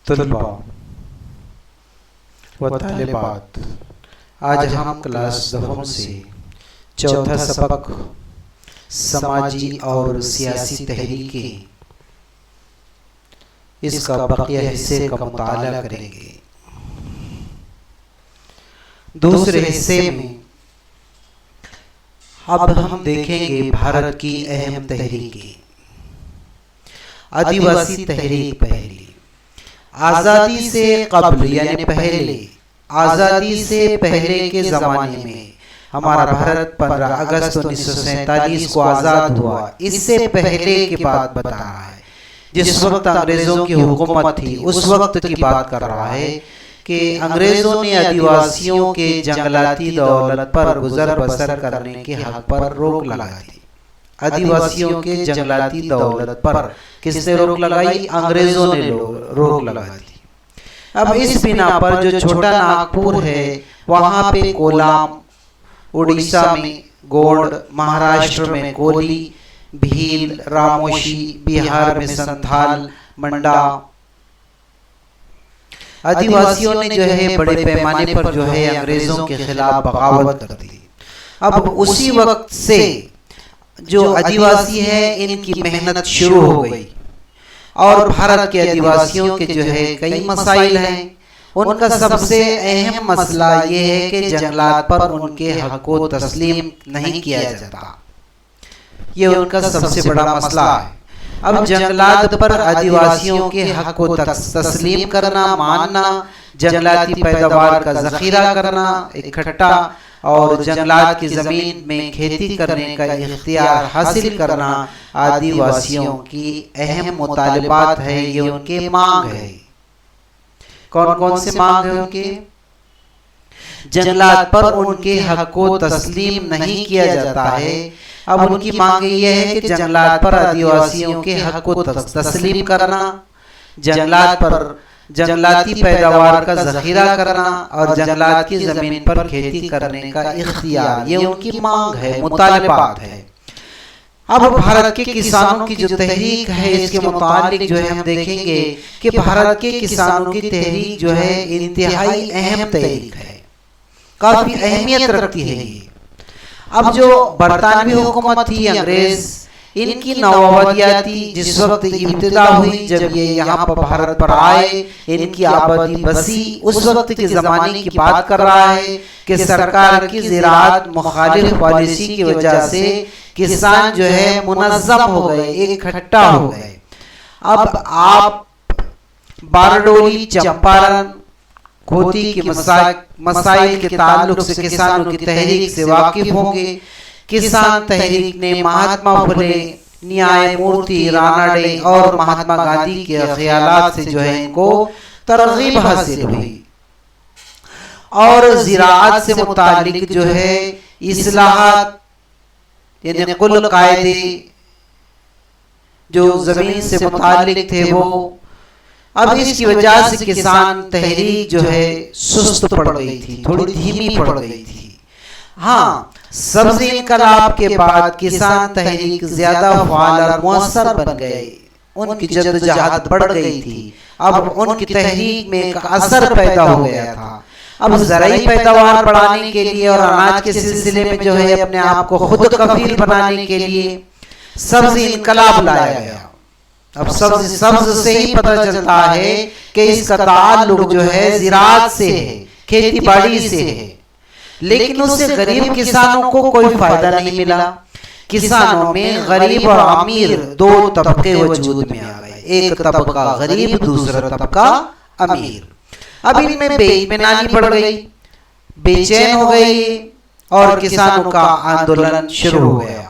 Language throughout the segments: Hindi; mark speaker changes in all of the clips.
Speaker 1: तलबा व तालिबात, आज हम क्लास 10 से चौथा सबक समाजी और सियासी तहरीकें, इसका बकिया हिस्से का मुताला करेंगे। दूसरे हिस्से में अब हम देखेंगे भारत की अहम तहरीकें। आदिवासी तहरीक पहली, आज़ादी से कब्ल यानी पहले, आज़ादी से पहले के ज़माने में हमारा भारत 15 अगस्त 1947 को आज़ाद हुआ। इससे पहले की बात बता रहा है, जिस वक्त अंग्रेज़ों की हुकूमत थी उस वक्त की बात कर रहा है कि अंग्रेज़ों ने आदिवासियों के जंगलाती दौलत पर गुजर बसर करने के हक पर रोक लगा दी। आदिवासियों के जंगलाती दौलत पर किसने रोक लगाई? अंग्रेज़ों ने रोक लगा दी। अब इस बिना पर जो छोटा नागपुर है वहाँ पे कोलाम, उड़ीसा में गोंड, महाराष्ट्र में कोली, भील, रामोशी, बिहार में संथाल, मंडा, आदिवासियों ने जो है बड़े पैमाने पर जो है अंग्रेजों के खिलाफ बगावत कर दी। अब उसी वक्त से जो आदिवासी है इनकी मेहनत शुरू हो गई और भारत के आदिवासियों के जो है कई मसाइल हैं। उनका सबसे अहम मसला ये है कि जंगलात पर उनके हक को तस्लीम नहीं किया जाता। ये उनका सबसे बड़ा मसला है। अब जंगलात पर आदिवासियों के हक को तस्लीम करना, मानना, जंगलाती पैदावार का ज़ख़ीरा करना, इकट्ठा और जंगलात की ज़मीन में खेती करने का इख्तियार हासिल करना आदिवासियों की अहम मुतालिबात है। ये उनके मांग है। कौन कौन से मांग है उनके? जंगलात पर उनके हक को तस्लीम नहीं किया जाता है। अब उनकी मांग ये है कि जंगलात पर आदिवासियों के हक को तस्लीम करना, जंगलात पर जंगलाती पैदावार का ज़ख़ीरा करना और जंगलात की ज़मीन पर खेती करने का इख्तियार, ये उनकी मांग है, मुतालिबात है। अब भारत के किसानों की जो तहरीक है इसके मुतालिक जो है हम देखेंगे कि भारत के किसानों की तहरीक जो है इंतहाई अहम तहरीक है, काफ़ी अहमियत रखती है ये। अब जो बरतानवी हुकूमत थी, अंग्रेज़, इनकी नौआबादियाती जिस वक्त इब्तिदा हुई, जब ये यहाँ पर भारत पर आए, इनकी आबादी बसी, उस वक्त के ज़माने की बात कर रहा है कि सरकार की ज़राअत मुखालिफ पॉलिसी की वजह से किसान जो है मुनज़्ज़म हो गए, इकट्ठा हो गए। अब आप बारडोली, चंपारण, खोती के मसाइल के ताल्लुक से किसानों की तहरीक से वाकिफ होंगे। किसान तहरीक ने महात्मा फुले, न्यायमूर्ति रानाडे और महात्मा गांधी के ख्यालात से जो है इनको तरगीब हासिल हुई और ज़राअत से मुतालिक जो है इस्लाहात यानी कुल कायदे जो ज़मीन से मुतालिक थे वो, अब इसकी वजह से किसान तहरीक जो है सुस्त पड़ गई थी, थोड़ी धीमी पड़ गई थी। हाँ, सब्ज़ी इनकलाब के बाद किसान तहरीक ज़्यादा फ़आल और मुअस्सर बन गए, उनकी जद्दोजहद बढ़ गई थी। अब उनकी तहरीक में एक असर पैदा हो गया था। अब ज़राई पैदावार बढ़ाने के लिए और अनाज के सिलसिले में जो है अपने आप को खुद कफील बनाने के लिए सब्ज़ी इनकलाब लाया गया। अब सब्ज़ से ही पता चलता है कि इसका ताल्लुक जो है ज़राअत से है, खेती बाड़ी से है, लेकिन उससे गरीब किसानों को कोई फायदा नहीं मिला। किसानों में गरीब और अमीर दो तबके वजूद में आ गए, एक तबका गरीब, दूसरा तबका अमीर। अब इनमें बेईमानी बढ़ गई, बेचैन हो गई और किसानों का आंदोलन शुरू हो गया।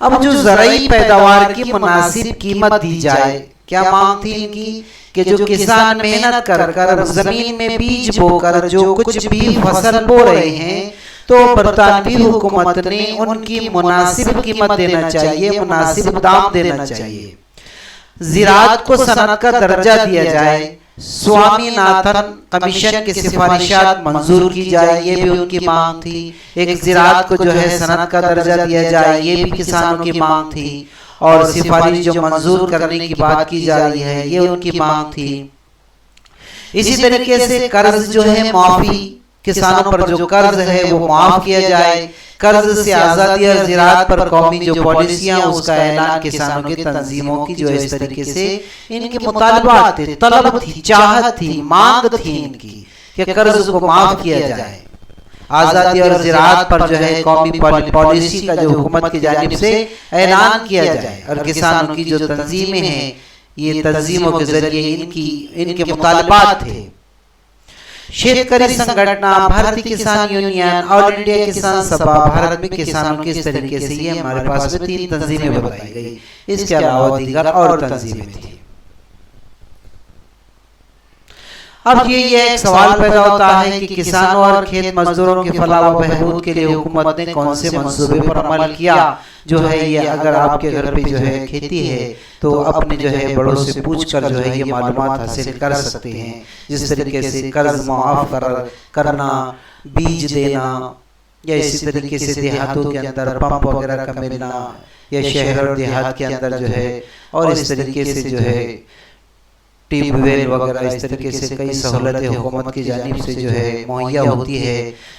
Speaker 1: अब जो ज़राई पैदावार की मुनासिब कीमत दी जाए, क्या मांग थी इनकी कि जो किसान मेहनत कर कर ज़मीन में बीज बोकर जो कुछ भी फसल बो रहे हैं, तो बरतानवी हुकूमत ने उनकी मुनासिब कीमत देना चाहिए, मुनासिब दाम देना चाहिए। ज़राअत को सनअत का दर्जा दिया जाए, स्वामीनाथन कमीशन की सिफारिशात मंजूर की जाए, ये भी उनकी मांग थी। एक ज़राअत को जो है सनअत का दर्जा दिया जाए, ये भी किसानों की मांग थी। और सिफारिश जो मंजूर करने की बात की जा रही है, ये उनकी मांग थी। इसी तरीके से कर्ज जो है माफी, किसानों पर जो कर्ज है वो माफ किया जाए। कर्ज से आजादी और ज़राअत पर कौमी जो पॉलिसियां उसका ऐलान किसानों की तंजीमों की जो इस तरीके से इनके मुतालबात थे, तलब थी, चाहत थी, मांग थी इनकी कि कर्ज को माफ किया जाए। आजादी और ज़राअत पर जो है कौमी पॉलिसी का जो हुकूमत की जानिब से ऐलान किया जाए और किसानों की जो तंजीमें हैं ये तंजीमों के जरिए इनके मुतालबात थे। शेतकरी संगठन, भारतीय किसान यूनियन, ऑल इंडिया किसान सभा, भारत में किसानों की इस तरीके से ये हमारे पास में 3 तंजीमें बताई गई। इसके अलावा दीगर और तंजीमें थी। अब ये एक सवाल पैदा होता है कि किसानों और खेत मजदूरों के फलाह व बहबूद के लिए हुकूमत ने कौन से मंसूबे पर अमल किया। जो है ये अगर आपके घर पे जो है खेती है तो अपने जो है बड़ों से पूछकर जो है ये मालूमात हासिल कर सकते हैं। जिस तरीके से कर्ज माफ करना, बीज देना, या इसी तरीके से देहातों के अंदर पंप वगैरह का मिलना, या शहर और देहात के अंदर जो है और इस तरीके से जो है ट्यूबवेल वगैरह, इस तरीके से कई सहूलतें हुकूमत की जानिब से जो है मुहैया होती है।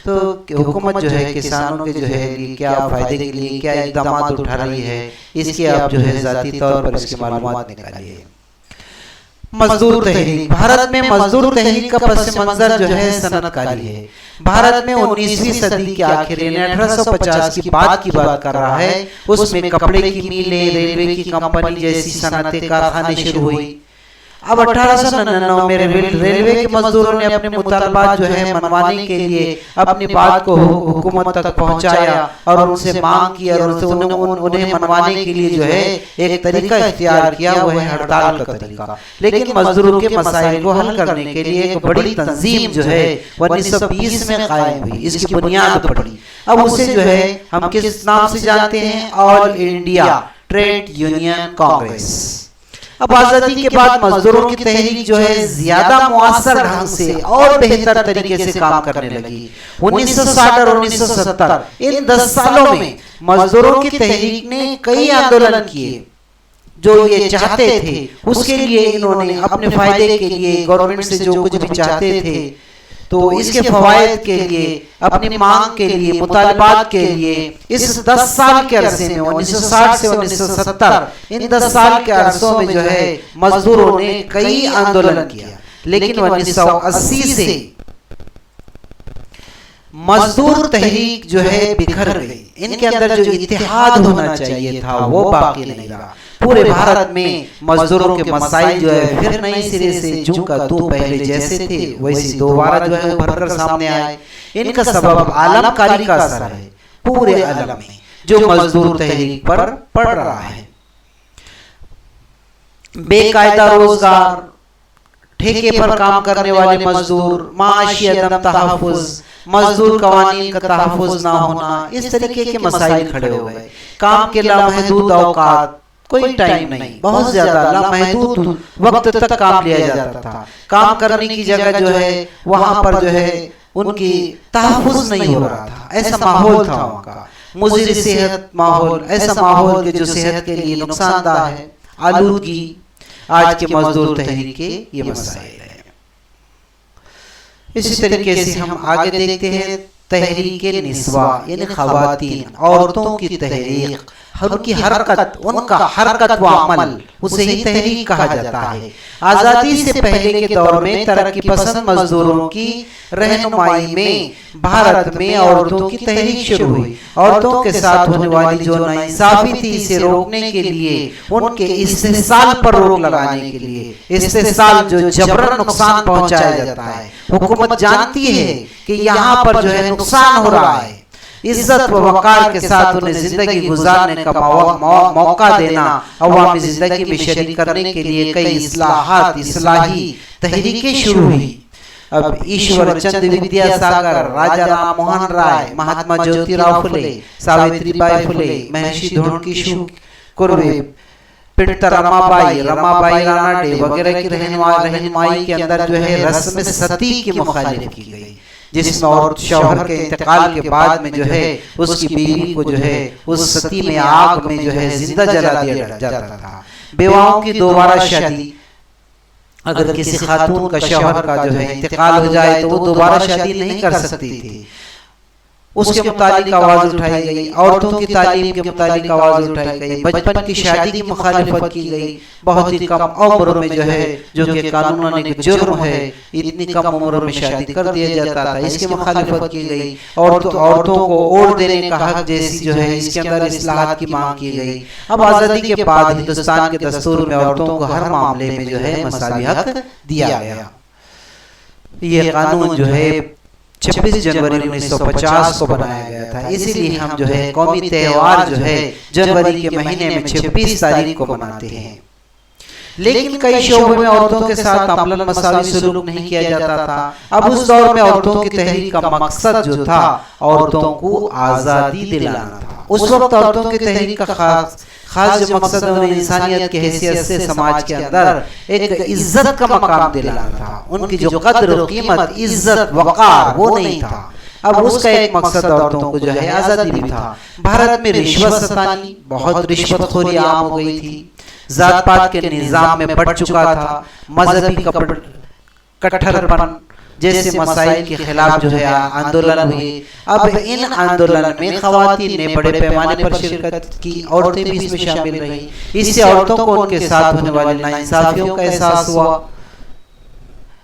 Speaker 1: तो हुकूमत जो है किसानों के जो है क्या फ़ायदे के लिए क्या इक़दाम उठा रही है, इसके आप जो है ज़ाती तौर पर इसकी मालूमात निकालिए। मजदूर तहरीक, भारत में मजदूर तहरीक का पस मंजर जो है सनतकारी है। भारत में 19वीं सदी के आखिर 1850 की बात कर रहा है, उसमें कपड़े की मिलें, रेलवे की कंपनी जैसी सनतें कारखाने शुरू हुई। अब 1899 में रेलवे के मजदूरों ने अपने मुतालबात जो है मनवाने के लिए अपनी बात को हुकूमत तक पहुंचाया और उनसे मांग की और उन्हें मनवाने के लिए जो है एक तरीका इख्तियार किया, वो है हड़ताल का तरीका। लेकिन मजदूरों के मसाइल को हल करने के लिए एक बड़ी तंजीम जो है 1920 में कायम हुई, इसकी बुनियाद पड़ी। अब उसे जो है हम किस नाम से जानते हैं? All India trade union Congress. अब आजादी के बाद मजदूरों की तहरीक जो है ज्यादा मुअस्सर ढंग से और बेहतर तरीके से काम करने लगी। 1960 और 1970 इन 10 सालों में मजदूरों की तहरीक ने कई आंदोलन किए। जो ये चाहते थे उसके लिए इन्होंने अपने फायदे के लिए गवर्नमेंट से जो कुछ भी चाहते थे तो इसके फवायद के लिए, अपनी मांग के लिए, मुतालबात के लिए इस 10 साल के अरसे में 1960 से 1970 इन 10 साल के अरसों में जो है मजदूरों ने कई आंदोलन किया। लेकिन 1980 से मजदूर तहरीक जो है बिखर गई। इनके अंदर जो इत्तेहाद होना चाहिए था वो बाकी नहीं रहा। पूरे भारत में मजदूरों के मसाइल जो है फिर नए सिरे से जूं का तू पहले जैसे थे वैसे दोबारा जो है उभरकर सामने आए। इनका सबब आलमकारी का असर है पूरे आलम में जो मजदूर तहरीक पर पड़ रहा है। बेकायदा रोजगार, ठेके पर काम करने वाले मजदूर, माशी अदम तहफ़्फ़ुज़, मजदूर कवानीन का तहफ़्फ़ुज़ ना होना, इस तरीके के मसाइल खड़े हो गए। काम के लामहदूद औकात, कोई टाइम नहीं, बहुत ज्यादा लामहदूद वक्त तक काम लिया जाता था। काम करने की जगह जो है वहां पर जो है उनकी तहफ़्फ़ुज़ नहीं हो रहा था, ऐसा माहौल था वहाँ का। मुज़िर सेहत माहौल, ऐसा माहौल के जो सेहत के लिए नुकसानदाह है। आलूदगी आज के मजदूर तहरीक के ये मसाइल है। इसी तरीके से हम आगे देखते हैं तहरीक निस्वा यानी ख़वातीन, औरतों की तहरीक, उनकी हरकत, उनका हरकत व अमल उसे ही तहरीक कहा जाता है। आज़ादी से पहले के दौर में तरक्की पसंद मजदूरों की रहनुमाई में भारत में औरतों की तहरीक शुरू हुई। औरतों के साथ होने वाली जो नाइंसाफी थी इसे रोकने के लिए, उनके इस्तेसाल पर रोक लगाने के लिए, इस्तेसाल जो जबरन नुकसान पहुंचाया जाता है, हुकूमत जानती है कि यहाँ पर जो है नुकसान हो रहा है, इज्जत व वक़ार के साथ उन्हें जिंदगी गुजारने का मौका देना, अवामी जिंदगी में शरीक करने के लिए कई इस्लाही तहरीकें शुरू हुई। अब ईश्वर चंद्र विद्यासागर, राजा राम मोहन राय, महात्मा ज्योतिराव फुले, सावित्रीबाई फुले, महर्षि धोंडकीशु कुर्वे, पिंटर रमाबाई रानाडे वगैरह की रहनुमाई के अंदर जो है रस्म सती की मुखालिफ की गई, जिसमें और शौहर के इंतकाल के बाद में जो है उसकी बीवी को जो है उस सती में आग में जो है जिंदा जला दिया जाता था। बेवाओं की दोबारा शादी, अगर किसी खातून का शौहर का जो है इंतकाल हो जाए तो वो दोबारा शादी नहीं कर सकती थी, उसके मुतालिक आवाज उठाई गई। औरतों की तालीम के मुतालिक आवाज उठाई गई। बचपन की शादी की मुखालिफत की गई। बहुत ही कम उम्र में जो है, जो कि कानूनन एक जुर्म है, इतनी कम उम्र में शादी कर दिया जाता था, इसकी मुखालिफत की गई। औरतों को वोट देने का हक जैसी जो है इसके अंदर इस्लाहात की मांग की गई। अब आज़ादी के बाद हिंदुस्तान के दस्तूर में औरतों को हर मामले में जो है मसावी हक दिया गया। ये कानून जो है 26 जनवरी 1950 को बनाया गया था। इसीलिए हम जो है कौमी त्यौहार जो है जनवरी के महीने में 26 तारीख को मनाते हैं। लेकिन कई शोबों में औरतों के साथ अमलन मसावी सलूक नहीं किया जाता था। अब उस दौर में औरतों की तहरीक का मकसद जो था औरतों को आज़ादी दिलाना था। उस वक्त औरतों की तहरीक का खास जो मकसद है इंसानियत की हैसियत से समाज के अंदर एक इज्जत का मकाम दिलाना था। उनकी जो कद्र कीमत इज्जत वक़ार वो नहीं था। अब उसका एक मकसद औरतों को जो है आज़ादी भी था। भारत में रिश्वत सतानी, बहुत रिश्वतखोरी आम हो गई थी। जात पात के निज़ाम में बढ़ चुका था। मजहबी कट्टरपन जैसे मसाइल के खिलाफ जो है आंदोलन हुए। अब इन आंदोलन में खवातीन ने बड़े पैमाने पर शिरकत की, औरतें भी इसमें शामिल रही। इससे औरतों को उनके साथ होने वाली नाइंसाफियों का एहसास हुआ,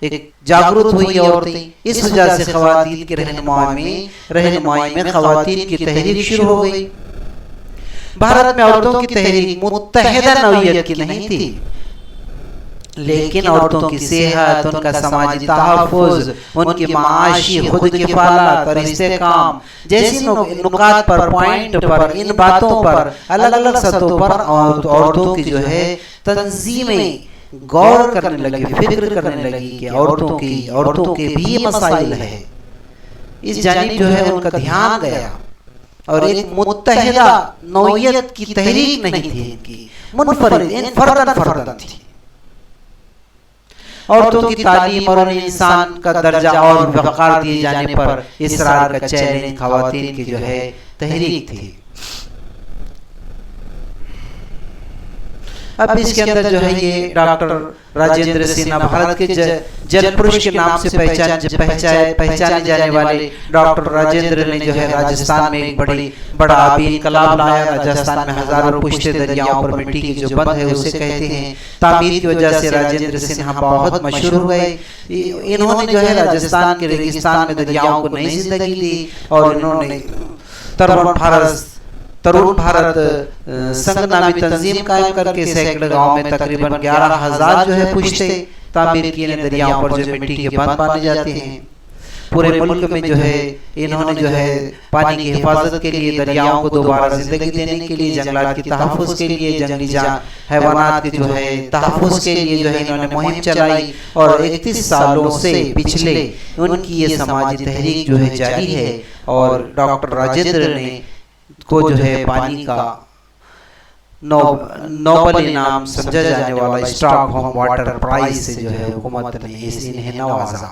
Speaker 1: एक जागरूक हुई औरतें। इस वजह से खवातीन की रहनुमाई में खवातीन की तहरीक शुरू हो गई। भारत में औरतों की तहरीक मुत्तहिदा नौइयत की नहीं थी, लेकिन औरतों की सेहत, उनका समाजी तहफ़्फ़ुज़, उनकी माशी खुद किफ़ालत और इस्तेहकाम जैसी नुकात पर, पॉइंट पर, इन बातों पर अलग अलग सतहों पर औरतों की जो है तंजीमें गौर करने लगी, फिक्र करने लगी कि औरतों के भी मसाइल है। इस जानिब जो है उनका ध्यान गया और एक मुत्तहिदा नौइयत की तहरीक नहीं थी इनकी, मुनफरिद फर्दन थी। औरतों की तालीम और इंसान का दर्जा और वक़ार दिए जाने पर इसरार का चैलेंज खवातीन की जो है तहरीक थी। अब इसके अंदर जो है ये डॉक्टर राजेंद्र सिन्हा, भारत के जल पुरुष के नाम से पहचाने जाने वाले डॉक्टर राजेंद्र ने जो है राजस्थान में एक बड़ा अभी इनकलाब लाया। राजस्थान में हजारों पुश्ते दरियाओं पर मिट्टी की जो बंद है उसे कहते हैं, तामीर की वजह से राजेंद्र सिन्हा बहुत मशहूर हो गए। इन्होंने जो है राजस्थान के रेगिस्तान में दरियाओं को नई जिंदगी दी और इन्होंने तरुण भारत संघ नामी तंजीम कायम करके सैकड़ों गाँव में तकरीबन 11,000 जो है पुश्ते तामीर किए दरियाओं पर जो मिट्टी के बांध बांधे जाते हैं। पूरे मुल्क में जो है इन्होंने जो है पानी की हिफाजत के लिए, दरियाओं को दोबारा जिंदगी देने के लिए, जंगलात की तहफ़्फ़ुज़ के लिए, जंगली हैवानात के जो है तहफ़्फ़ुज़ के लिए जो है इन्होंने मुहिम चलाई और 31 सालों से पिछले उनकी ये समाजी तहरीक जो है जारी है। और डॉक्टर राजेंद्र ने को जो है पानी का नोबेल इनाम समझा जाने वाला स्टॉकहोम वाटर प्राइज से जो है हुकूमत ने इन्हें नवाजा।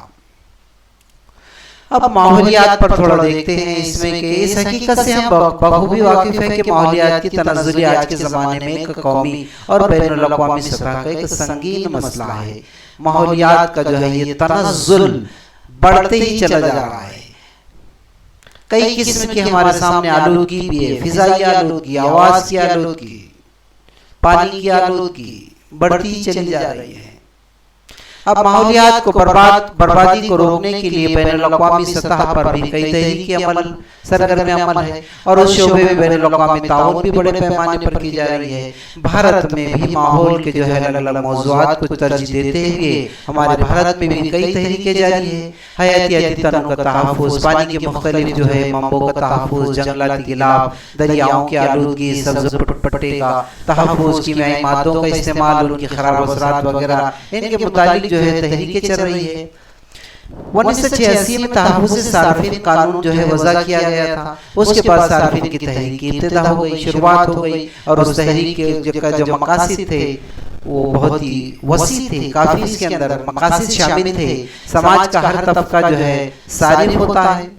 Speaker 1: अब माहौलियात पर थोड़ा देखते हैं इसमें कि इस हकीकत से हम बखूबी वाकिफ है कि माहौलियात की तनज़्ज़ुली आज के ज़माने में एक कौमी और बैनुल अक़वामी सतह का एक संगीन मसला है। माहौलियात का जो है ये तनज़्ज़ुल बढ़ते ही चला जा रहा है। कई किस्म की हमारे सामने आलूगी भी है, फिजाई आलूगी, आवाज की आलूगी, पानी की आलूगी बढ़ती चली जा रही है। अब माहौलियात को बर्बादी को रोकने के लिए बैनुल अक़वामी सतह पर भी कई तहरीकी अमल सरगर्म अमल है और उस शोबे में बैनुल अक़वामी ताउन भी बड़े पैमाने पर की जा रही है। भारत में भी माहौल के जो है अलग अलग मौज़ूआत को तरजीह देते हुए हमारे भारत में भी कई तहरीकें जारी है। हयातियाती तनों का तहफ़्फ़ुज़, पानी के मुख्तलिफ जो है मंबों का तहफ़्फ़ुज़, जंगलाती गिलाफ, दरियाओं की आलूगी, सब्ज़ पट्टे का तहफ़्फ़ुज़, कीमियाई मादों का इस्तेमाल, उनकी खराब असरात वगैरह, इनके मुतालिक जो है तहरीकें चल रही है। 1986 में तहफ़्फ़ुज़ सार्फिन कानून जो है वज़ा किया गया था। उसके बाद सार्फिन की तहरीक की इब्तिदा हो गई, शुरुआत हो गई और उस तहरीक के जो मकासिद थे वो बहुत ही वसी थे, काफ़ी इसके अंदर मकासिद शामिल थे। समाज का हर तबका जो है सारिफ होता है।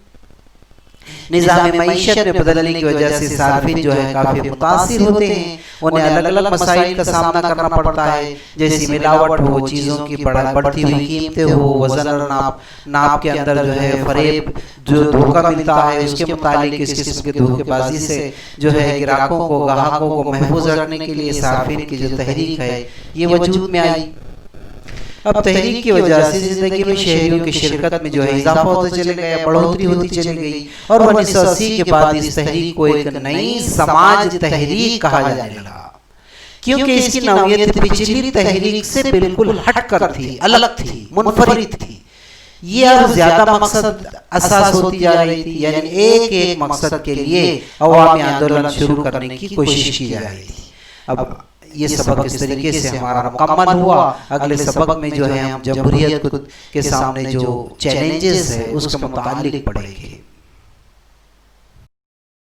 Speaker 1: निज़ाम मईशत में बदलने की वजह से सार्फिन जो है काफ़ी मुतासिर होते हैं। उन्हें अलग अलग मसाइल का सामना करना पड़ता है, जैसे मिलावट हो, चीज़ों की बढ़ती हुई कीमतें हो, वजन और नाप के अंदर जो है फरेब जो धोखा मिलता है, उसके मुतालिक इस किस्म की धोखेबाजी से जो है ग्राहकों को, ग्राहकों को महफूज रखने के लिए सार्फिन की जो तहरीक है ये वजूद में आई। अब तहरीक की वजह से ज़िंदगी में शहरियों की शिरकत में जो है इजाफा होता चले गया, बढ़ोतरी होती चली गई और 1980 के बाद इस तहरीक को एक नई समाज तहरीक कहा जाने लगा, क्योंकि इसकी नौयत पिछली तहरीक से बिल्कुल हटकर थी, अलग थी, मुनफरिद थी। ये अब ज़्यादा मकसद असास होती जा रही थी, यानी एक एक मकसद के लिए अवामी आंदोलन शुरू करने की कोशिश की जा रही थी। अब ये सबक इस तरीके से हमारा मुकम्मल हुआ। अगले सबक में जो है हम जमहूरियत के सामने जो चैलेंजेस है उसके मुतालिक पढ़ेंगे।